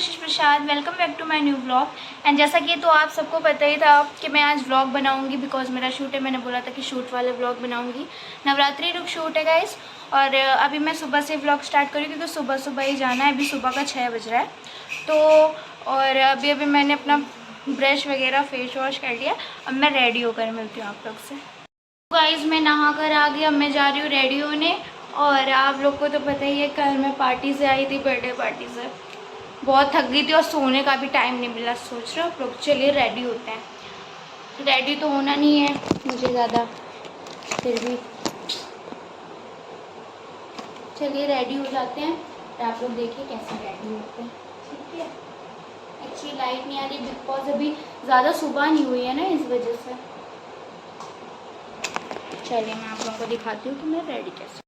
Kashish Prasad, welcome back to my new vlog. And जैसा कि तो आप सबको पता ही था कि मैं आज व्लॉग बनाऊंगी बिकॉज मेरा शूट है। मैंने बोला था कि शूट वाले व्लॉग बनाऊंगी। नवरात्रि रुक शूट है गाइस। और अभी मैं सुबह से व्लॉग स्टार्ट करूँ क्योंकि सुबह सुबह ही जाना है। अभी सुबह का 6 बज रहा है। तो और अभी मैंने अपना ब्रश वगैरह फेस वॉश कर लिया। अब मैं रेडी होकर मिलती हूँ आप लोग से। गाइस मैं नहा कर आ गई। अब मैं जा रही हूँ रेडी होने। और आप लोग को तो पता ही है, कल मैं पार्टी से आई थी, बर्थडे पार्टी से। बहुत थक गई थी और सोने का भी टाइम नहीं मिला। सोच रहे हो आप लोग, चलिए रेडी होते हैं। रेडी तो होना नहीं है मुझे ज़्यादा, फिर भी चलिए रेडी हो जाते हैं। और आप लोग देखिए कैसे रेडी होते हैं, ठीक है। एक्चुअली लाइट नहीं आ रही बिकॉज अभी ज़्यादा सुबह नहीं हुई है ना, इस वजह से। चलिए मैं आप लोगों को दिखाती हूँ कि मैं रेडी कैसे।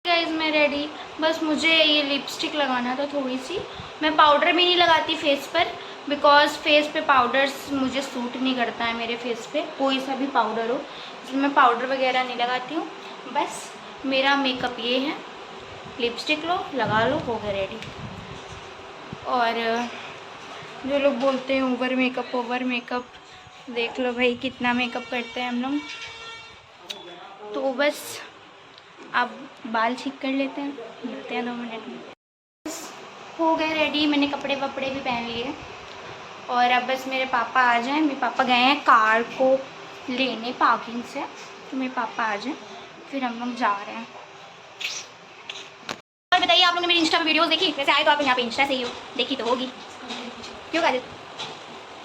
गाइस मैं रेडी। बस मुझे ये लिपस्टिक लगाना था थोड़ी सी। मैं पाउडर भी नहीं लगाती फेस पर बिकॉज फेस पे पाउडर्स मुझे सूट नहीं करता है। मेरे फेस पे कोई सा भी पाउडर हो, इसलिए मैं पाउडर वगैरह नहीं लगाती हूँ। बस मेरा मेकअप ये है, लिपस्टिक लो, लगा लो, हो गया रेडी। और जो लोग बोलते हैं ओवर मेकअप, देख लो भाई कितना मेकअप करते हैं हम लोग। तो बस अब बाल ठीक कर लेते हैं, मिलते हैं 2 मिनट में। हो गए रेडी, मैंने कपड़े वपड़े भी पहन लिए। और अब बस मेरे पापा आ जाएं। मेरे पापा गए हैं कार को लेने पार्किंग से, तो मेरे पापा आ जाएं फिर हम लोग जा रहे हैं। और बताइए आप लोगों ने मेरी इंस्टा पे वीडियोस देखी? वैसे आए तो आप यहाँ पे इंस्टा से ही हो, देखी तो होगी। क्यों काजल?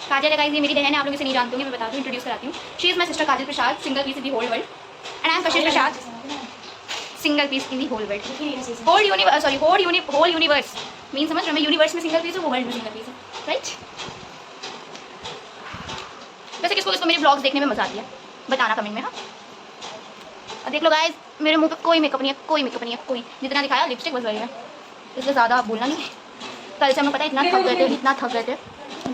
काजल है गाइस, ये मेरी बहन है। आप लोग इसे नहीं जानते होंगे, मैं बताती हूँ, इंट्रोड्यूस कराती हूँ। She is my sister Kajal Prasad, single piece in the whole world. And I am Kashish Prasad, single piece in the whole world. Whole universe, sorry whole universe mean समझ रहे हो? मैं यूनिवर्स में सिंगल पीस हूँ, वो वर्ल्ड में सिंगल पीस है, right. वैसे किसको किसको मेरे ब्लॉग्स देखने में मजा आती है बताना कमेंट में, हाँ। और देख लो गाइस, मेरे मुंह पे कोई मेकअप नहीं है, कोई जितना दिखाया लिपस्टिक बस वही है, इसलिए ज़्यादा आप बोलना नहीं। कल से हमें पता है इतना थक गए थे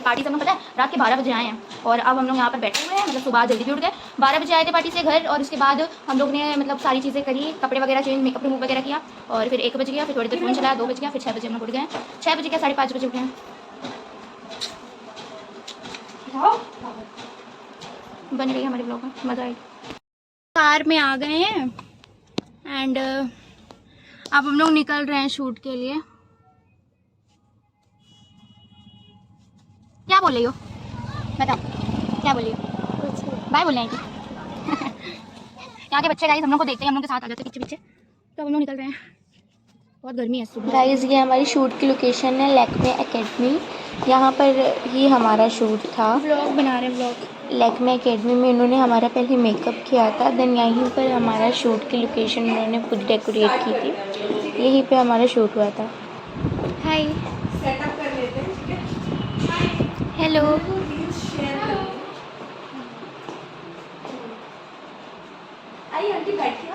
पार्टी से। हमें पता है रात के 12 बजे आए हैं और अब हम लोग यहाँ पर बैठे हुए हैं। मतलब सुबह जल्दी भी उठ गए, 12 बजे आए थे पार्टी से घर। और उसके बाद हम लोग ने मतलब सारी चीज़ें करी, कपड़े वगैरह चेंज, मेकअप रिमूव वगैरह किया। और फिर 1 बज गया, फिर थोड़ी देर फोन चलाया, 2 बज गया, फिर 6 बजे हम लोग उठ गए। 6 बजे क्या 5:30 बजे उठे हैं। बन रही है हमारे ब्लॉग में, मज़ा आई। कार में आ गए हैं एंड अब हम लोग निकल रहे हैं शूट के लिए। क्या बोल रही हो बताओ, क्या बोल रही हो? बाय बोल रहे हैं यहाँ के बच्चे गाइस हम लोग को देखते हैं, हम लोग के साथ आ जाते हैं पीछे। तो हम लोग निकल रहे हैं, बहुत गर्मी है सुबह। गाइस ये हमारी शूट की लोकेशन है, लैक्मे एकेडमी। यहाँ पर ही हमारा शूट था। व्लॉग बना रहे हैं, व्लॉग। लैक्मे एकेडमी में इन्होंने हमारा पहले मेकअप किया था, देन यहीं पर हमारा शूट की लोकेशन इन्होंने खुद डेकोरेट की थी। यहीं पे हमारा शूट हुआ था। हाय, सेटअप कर लेते हैं, ठीक है। हेलो, आइए आंटी बैठिए।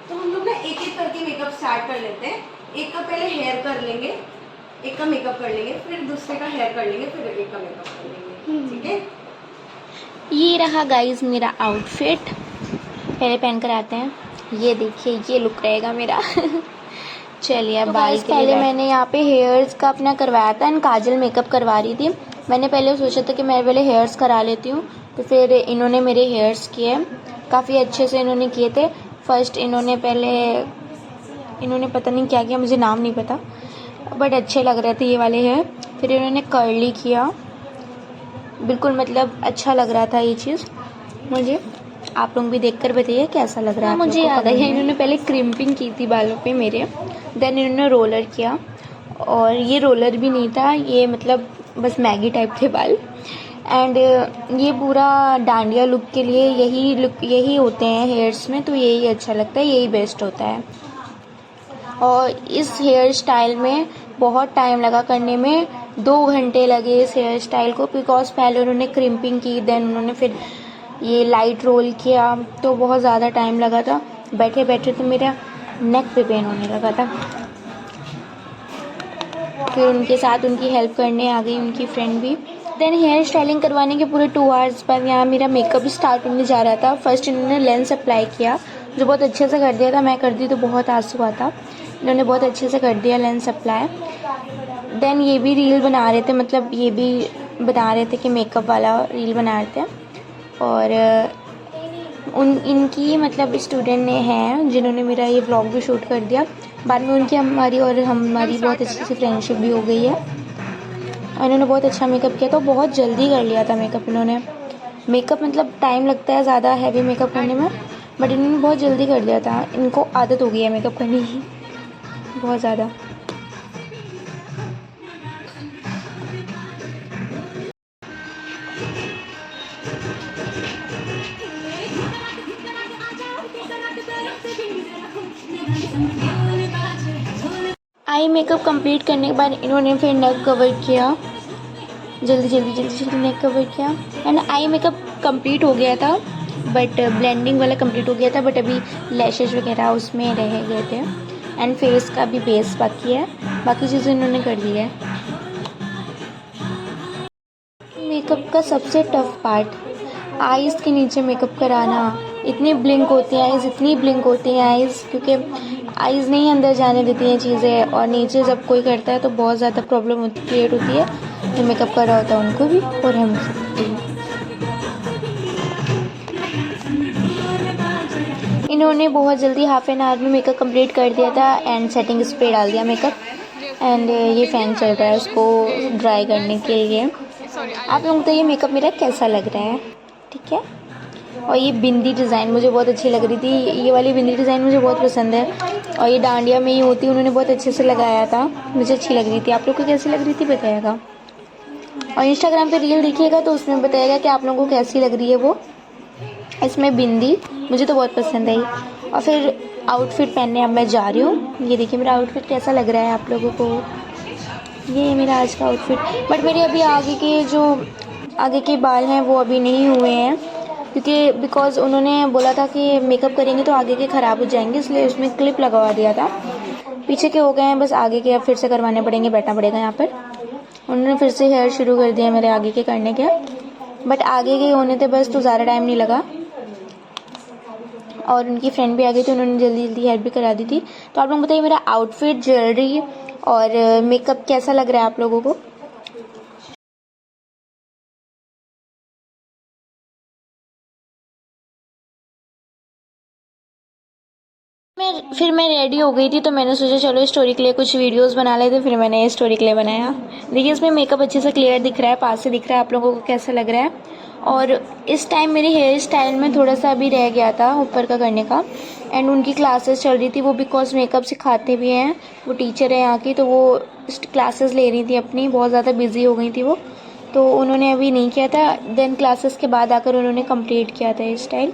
तो हम लोग ना एक एक करके मेकअप स्टार्ट कर लेते हैं। एक का पहले हेयर कर लेंगे, एक का मेकअप कर लेंगे, फिर दूसरे का हेयर कर लेंगे, फिर एक का मेकअप कर लेंगे, ठीक है। ये रहा गाइस मेरा आउटफिट, पहले पहन कर आते हैं। ये देखिए, ये लुक रहेगा मेरा चलिए अब बाल के पहले मैंने यहाँ पे हेयर्स का अपना करवाया था एंड काजल मेकअप करवा रही थी। मैंने पहले सोचा था कि मैं पहले हेयर्स करा लेती हूँ, तो फिर इन्होंने मेरे हेयर्स किए, काफ़ी अच्छे से इन्होंने किए थे। फर्स्ट इन्होंने पता नहीं क्या किया, मुझे नाम नहीं पता, बट अच्छे लग रहे थे ये वाले हेयर। फिर इन्होंने कर्ली किया, बिल्कुल मतलब अच्छा लग रहा था ये चीज़ मुझे। आप लोग भी देखकर बताइए कैसा लग रहा है। मुझे याद है इन्होंने पहले क्रिम्पिंग की थी बालों पे मेरे, देन इन्होंने रोलर किया। और ये रोलर भी नहीं था, ये मतलब बस मैगी टाइप थे बाल। एंड ये पूरा डांडिया लुक के लिए यही होते हैं हेयर्स में, तो यही अच्छा लगता है, यही बेस्ट होता है। और इस हेयर स्टाइल में बहुत टाइम लगा करने में, 2 घंटे लगे इस हेयर स्टाइल को, बिकॉज पहले उन्होंने क्रिम्पिंग की, देन उन्होंने फिर ये लाइट रोल किया, तो बहुत ज़्यादा टाइम लगा था। बैठे बैठे तो मेरा नेक पे पेन होने लगा था। फिर उनके साथ उनकी हेल्प करने आ गई उनकी फ्रेंड भी, देन हेयर स्टाइलिंग करवाने के पूरे 2 आवर्स बाद यहाँ मेरा मेकअप स्टार्ट होने जा रहा था। फर्स्ट इन्होंने लेंस अप्लाई किया, जो बहुत अच्छे से कर दिया था। मैं करती तो बहुत आंसू आता, इन्होंने बहुत अच्छे से कर दिया लेंस अप्लाई। देन ये भी रील बना रहे थे, मतलब ये भी बता रहे थे कि मेकअप वाला रील बना रहे थे। और इनकी मतलब स्टूडेंट ने हैं जिन्होंने मेरा ये व्लॉग भी शूट कर दिया। बाद में उनकी हमारी बहुत अच्छी सी फ्रेंडशिप भी हो गई है। और इन्होंने बहुत अच्छा मेकअप किया, तो बहुत जल्दी कर लिया था मेकअप इन्होंने। मेकअप मतलब टाइम लगता है ज़्यादा हैवी मेकअप करने में, बट इन्होंने बहुत जल्दी कर लिया था। इनको आदत हो गई है मेकअप करने की बहुत ज़्यादा। आई मेकअप कंप्लीट करने के बाद इन्होंने फिर नेक कवर किया, जल्दी नेक कवर किया। एंड आई मेकअप कंप्लीट हो गया था, बट ब्लेंडिंग वाला कंप्लीट हो गया था, बट अभी लैशेज वगैरह उसमें रह गए थे। एंड फेस का भी बेस बाकी है, बाकी चीज़ें इन्होंने कर दी है। मेकअप का सबसे टफ पार्ट आईज़ के नीचे मेकअप कराना। इतनी ब्लिंक होती हैं आईज़, इतनी ब्लिंक होती हैं आईज़, क्योंकि आईज़ नहीं अंदर जाने देती हैं चीज़ें, और नीचे जब कोई करता है तो बहुत ज़्यादा प्रॉब्लम क्रिएट होती है। जो मेकअप कर रहा होता है उनको भी और हम सबको भी। इन्होंने बहुत जल्दी हाफ एन आवर में मेकअप कंप्लीट कर दिया था एंड सेटिंग स्प्रे डाल दिया मेकअप। एंड ये फ़ैन चल रहा है उसको ड्राई करने के लिए। आप लोगों को तो ये मेकअप मेरा कैसा लग रहा है, ठीक है। और ये बिंदी डिज़ाइन मुझे बहुत अच्छी लग रही थी, ये वाली बिंदी डिज़ाइन मुझे बहुत पसंद है। और ये डांडिया में ही होती, उन्होंने बहुत अच्छे से लगाया था, मुझे अच्छी लग रही थी। आप लोग को कैसी लग रही थी बताइएगा, और इंस्टाग्राम पे रील देखिएगा तो उसमें बताइएगा कि आप लोगों को कैसी लग रही है वो। इसमें बिंदी मुझे तो बहुत पसंद आई। और फिर आउटफिट पहनने अब मैं जा रही हूँ। ये देखिए मेरा आउटफिट कैसा लग रहा है आप लोगों को, ये है मेरा आज का आउटफिट। बट मेरे अभी आगे के बाल हैं वो अभी नहीं हुए हैं, क्योंकि बिकॉज़ उन्होंने बोला था कि मेकअप करेंगे तो आगे के ख़राब हो जाएंगे, इसलिए उसमें क्लिप लगवा दिया था। पीछे के हो गए हैं, बस आगे के अब फिर से करवाने पड़ेंगे, बैठना पड़ेगा यहाँ पर। उन्होंने फिर से हेयर शुरू कर दिया मेरे आगे के करने के, बट आगे के होने थे बस, तो ज़्यादा टाइम नहीं लगा। और उनकी फ्रेंड भी आ गई थी, उन्होंने जल्दी जल्दी हेयर भी करा दी थी। तो आप लोग बताइए मेरा आउटफिट, ज्वेलरी और मेकअप कैसा लग रहा है आप लोगों को। फिर मैं रेडी हो गई थी, तो मैंने सोचा चलो स्टोरी के लिए कुछ वीडियोस बना लेते, फिर मैंने स्टोरी के लिए बनाया। देखिए इसमें मेकअप अच्छे से क्लियर दिख रहा है, पास से दिख रहा है, आप लोगों को कैसा लग रहा है। और इस टाइम मेरे हेयर स्टाइल में थोड़ा सा अभी रह गया था ऊपर का करने का। एंड उनकी क्लासेस चल रही थी, वो बिकॉज मेकअप सिखाते भी हैं, वो टीचर है यहाँ की, तो वो क्लासेस ले रही थी अपनी, बहुत ज़्यादा बिजी हो गई थी वो, तो उन्होंने अभी नहीं किया था। देन क्लासेस के बाद आकर उन्होंने कंप्लीट किया था ये स्टाइल।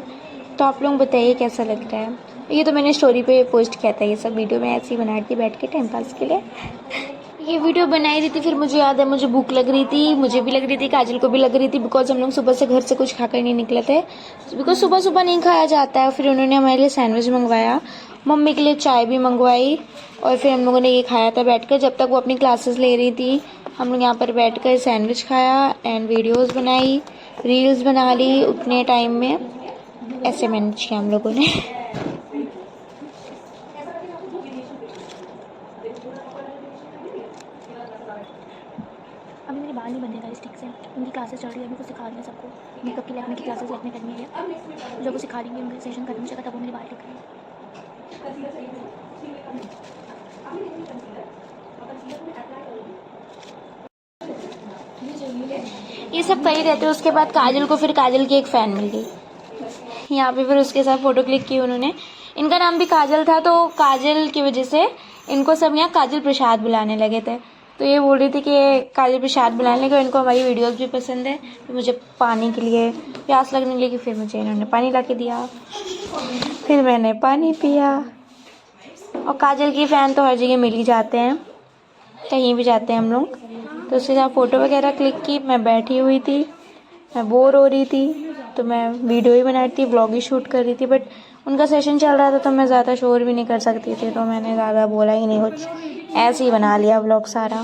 तो आप लोग बताइए कैसा लग रहा है। ये तो मैंने स्टोरी पे पोस्ट किया था, ये सब वीडियो मैं ऐसे ही बना रही थी बैठ के टाइम पास के लिए। ये वीडियो बनाई रही थी, फिर मुझे याद है मुझे भूख लग रही थी, मुझे भी लग रही थी, काजल को भी लग रही थी, बिकॉज हम लोग सुबह से घर से कुछ खाकर नहीं निकले थे, बिकॉज सुबह सुबह नहीं खाया जाता है। फिर उन्होंने हमारे लिए सैंडविच मंगवाया, मम्मी के लिए चाय भी मंगवाई, और फिर हम लोगों ने ये खाया था बैठकर। जब तक वो अपनी क्लासेस ले रही थी हम लोग यहाँ पर बैठकर सैंडविच खाया एंड वीडियोज़ बनाई, रील्स बना ली उतने टाइम में। ऐसे मैनेज किया हम लोगों ने। अभी मेरे बाल नहीं बंधे गाइस ठीक से, उनकी क्लासेस चल रही है, अभी कुछ सिखा रही है सबको मेकअप की, लैक्मे की क्लासेस लैक्मे करनी है, जब वो सिखा रही है उनका सेशन खत्म हो जाएगा तब वो मेरे बाल दिख रहे हैं। ये सब कर ही रहते हैं। उसके बाद काजल की एक फ़ैन मिल गई यहाँ पे, फिर उसके साथ फ़ोटो क्लिक की उन्होंने। इनका नाम भी काजल था, तो काजल की वजह से इनको सब यहाँ काजल प्रसाद बुलाने लगे थे। तो ये बोल रही थी कि काजल प्रसाद बुलाने लगे, इनको हमारी वीडियोस भी पसंद है। तो मुझे पानी के लिए प्यास लगने लगी, फिर मुझे इन्होंने पानी ला के दिया, फिर मैंने पानी पिया। और काजल की फ़ैन तो हर जगह मिल ही जाते हैं, कहीं भी जाते हैं हम लोग। तो उसके साथ फ़ोटो वगैरह क्लिक की। मैं बैठी हुई थी, मैं बोर हो रही थी, तो मैं वीडियो ही बना रही थी, व्लॉग ही शूट कर रही थी, बट उनका सेशन चल रहा था तो मैं ज़्यादा शोर भी नहीं कर सकती थी, तो मैंने ज़्यादा बोला ही नहीं कुछ, ऐसे ही बना लिया व्लॉग सारा।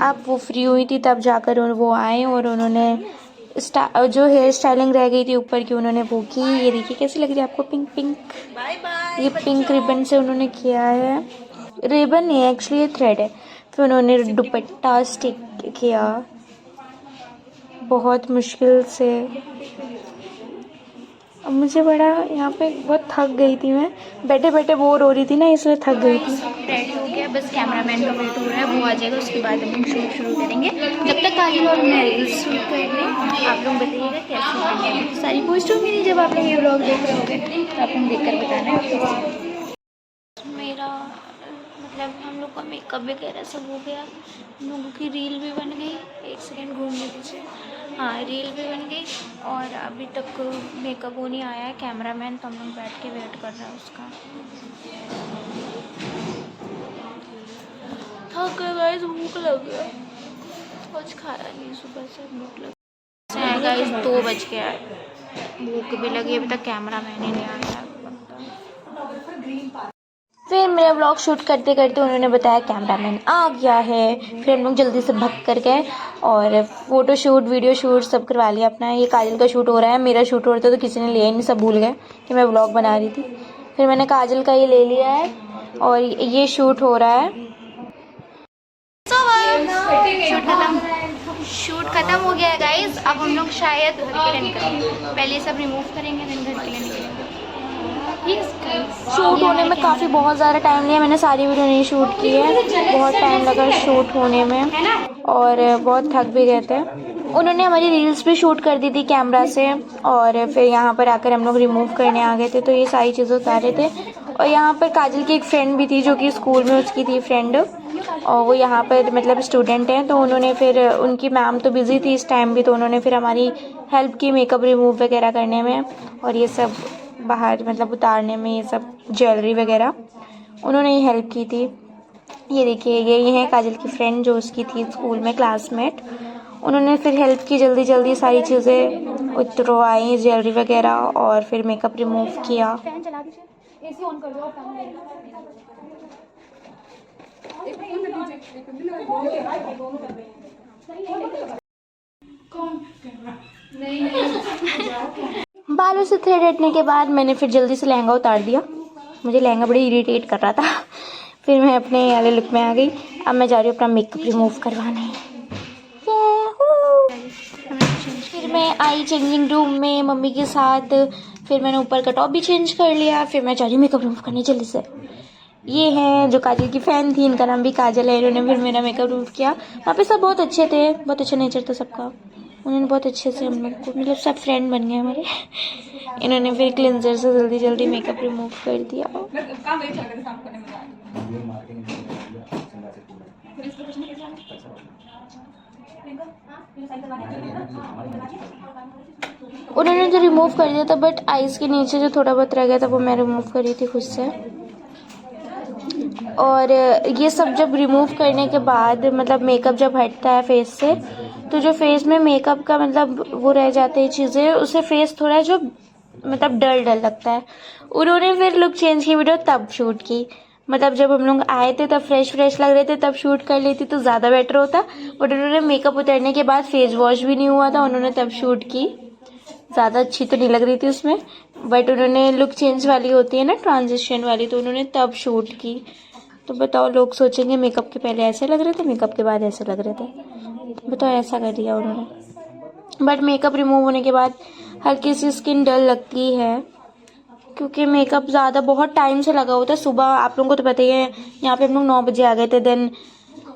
अब वो फ्री हुई थी तब जाकर वो आए और उन्होंने जो हेयर स्टाइलिंग रह गई थी ऊपर की उन्होंने वो की। ये देखिए कैसी लग रही है आपको, पिंक पिंक। Bye bye. ये पिंक रिबन से उन्होंने किया है, रिबन नहीं एक्चुअली ये थ्रेड है। फिर उन्होंने दुपट्टा स्टिक किया बहुत मुश्किल से। अब मुझे बड़ा यहाँ पे बहुत थक गई थी, मैं बैठे बैठे बोर हो रही थी ना इसलिए थक गई थी। रेडी हो गया, बस कैमरामैन का वेट हो रहा है, वो आ जाएगा उसके बाद हम शूट शुरू करेंगे। जब तक काजल और मैं रील्स शूट कर लें आप लोग बताइएगा कैसे बनेगी। सारी पोस्ट होगी नहीं, जब आप लोग ये व्लॉग देख रहे होगे तो आप लोग देख कर बताना है। मेरा मतलब हम लोग का मेकअप वगैरह सब हो गया, हम लोगों की रील भी बन गई। एक सेकेंड घूमने दीजिए। हाँ रील भी बन गई और अभी तक मेकअप वो नहीं आया है कैमरामैन, तो हम लोग बैठ के वेट कर रहे हैं उसका। थक गए गाइस, भूख लग गया, कुछ खाया नहीं सुबह से, भूख लग गाइस। 2 बज गया है, भूख भी लगी, अभी तक कैमरामैन ही नहीं आया। फिर मेरा व्लॉग शूट करते करते उन्होंने बताया कैमरामैन आ गया है। फिर हम लोग जल्दी से भग कर गए और फ़ोटो शूट वीडियो शूट सब करवा लिया अपना। ये काजल का शूट हो रहा है, मेरा शूट हो रहा था तो किसी ने लिया ही नहीं, सब भूल गए कि मैं व्लॉग बना रही थी। फिर मैंने काजल का ये ले लिया है और ये शूट हो रहा है। शूट खत्म हो गया है गाइज। अब हम लोग शायद घर के लिए निकलेंगे, पहले सब रिमूव करेंगे फिर घर के लिए निकलेंगे। शूट होने में काफ़ी बहुत ज़्यादा टाइम लिया, मैंने सारी वीडियो नहीं शूट की है, बहुत टाइम लगा शूट होने में और बहुत थक भी गए थे। उन्होंने हमारी रील्स भी शूट कर दी थी कैमरा से और फिर यहाँ पर आकर हम लोग रिमूव करने आ गए थे, तो ये सारी चीज़ें उतार रहे थे। और यहाँ पर काजल की एक फ्रेंड भी थी जो कि स्कूल में उसकी थी फ्रेंड, और वो यहाँ पर मतलब स्टूडेंट हैं, तो उन्होंने फिर उनकी मैम तो बिज़ी थी इस टाइम भी, तो उन्होंने फिर हमारी हेल्प की मेकअप रिमूव वगैरह करने में और ये सब बाहर मतलब उतारने में, ये सब ज्वेलरी वगैरह उन्होंने ही हेल्प की थी। ये देखिए ये है काजल की फ्रेंड जो उसकी थी स्कूल में क्लासमेट, उन्होंने फिर हेल्प की, जल्दी जल्दी सारी चीज़ें उतरवाई ज्वेलरी वगैरह और फिर मेकअप रिमूव किया। बालों से थ्रेड हटने के बाद मैंने फिर जल्दी से लहंगा उतार दिया, मुझे लहंगा बड़ी इरिटेट कर रहा था। फिर मैं अपने वाले लुक में आ गई। अब मैं जा रही हूँ अपना मेकअप रिमूव करवाने। फिर मैं आई चेंजिंग रूम में मम्मी के साथ, फिर मैंने ऊपर का टॉप भी चेंज कर लिया। फिर मैं जा रही हूँ मेकअप रिमूव करने जल्दी से। ये हैं जो काजल की फ़ैन थी, इनका नाम भी काजल है, इन्होंने फिर मेरा मेकअप रिमूव किया। वहाँ पे सब बहुत अच्छे थे, बहुत अच्छा नेचर था सबका, उन्होंने बहुत अच्छे से हम लोग को मतलब सब फ्रेंड बन गए हमारे। इन्होंने फिर क्लिनजर से जल्दी जल्दी मेकअप रिमूव कर दिया। उन्होंने तो रिमूव कर दिया था, बट आईज के नीचे जो थोड़ा बहुत रह गया था वो मैं रिमूव करी थी खुद से। और ये सब जब रिमूव करने के बाद मतलब मेकअप जब हटता है फेस से, तो जो फेस में मेकअप का मतलब वो रह जाते हैं चीज़ें, उससे फेस थोड़ा जो मतलब डल डल लगता है। उन्होंने फिर लुक चेंज की वीडियो तब शूट की, मतलब जब हम लोग आए थे तब फ्रेश फ्रेश लग रहे थे, तब शूट कर लेती तो ज़्यादा बेटर होता। बट उन्होंने मेकअप उतरने के बाद फेस वॉश भी नहीं हुआ था, उन्होंने तब शूट की, ज़्यादा अच्छी तो नहीं लग रही थी उसमें। बट उन्होंने लुक चेंज वाली होती है ना ट्रांजिशन वाली, तो उन्होंने तब शूट की। तो बताओ लोग सोचेंगे मेकअप के पहले ऐसे लग रहे थे, मेकअप के बाद ऐसे लग रहे थे, बताओ ऐसा कर दिया उन्होंने। बट मेकअप रिमूव होने के बाद हल्की सी स्किन डल लगती है, क्योंकि मेकअप ज़्यादा बहुत टाइम से लगा होता है। सुबह आप लोगों को तो पता ही है, यहाँ पे हम लोग 9 बजे आ गए थे देन,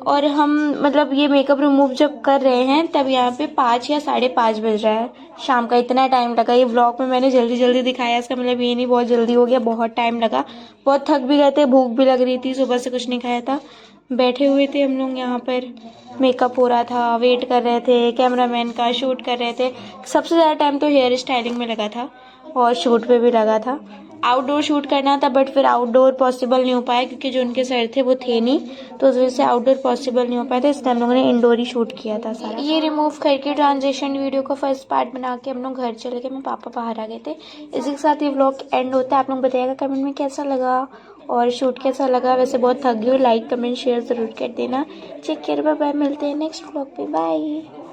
और हम मतलब ये मेकअप रिमूव जब कर रहे हैं तब यहाँ पे 5 या 5:30 बज रहा है शाम का। इतना टाइम लगा, ये व्लॉग में मैंने जल्दी जल्दी दिखाया, इसका मतलब ये नहीं बहुत जल्दी हो गया, बहुत टाइम लगा, बहुत थक भी गए थे, भूख भी लग रही थी, सुबह से कुछ नहीं खाया था। बैठे हुए थे हम लोग यहाँ पर, मेकअप हो रहा था, वेट कर रहे थे कैमरामैन का, शूट कर रहे थे। सबसे ज़्यादा टाइम तो हेयर स्टाइलिंग में लगा था और शूट पे भी लगा था। आउटडोर शूट करना था बट फिर आउटडोर पॉसिबल नहीं हो पाया, क्योंकि जो उनके सर थे वो थे नहीं, तो उस वजह से आउटडोर पॉसिबल नहीं हो पाया था, इसलिए हम लोगों ने इंडोर ही शूट किया था सारा। ये रिमूव करके ट्रांजिशन वीडियो का फर्स्ट पार्ट बना के हम लोग घर चले गए, मेरे पापा बाहर आ गए थे। इसी के साथ ये व्लॉग एंड होता है। आप लोग बताइएगा कमेंट में कैसा लगा, और शूट कैसा लगा, वैसे बहुत थक गई हूँ। लाइक कमेंट शेयर ज़रूर कर देना। टेक केयर, बाय बाय, मिलते हैं नेक्स्ट व्लॉग पे, बाय।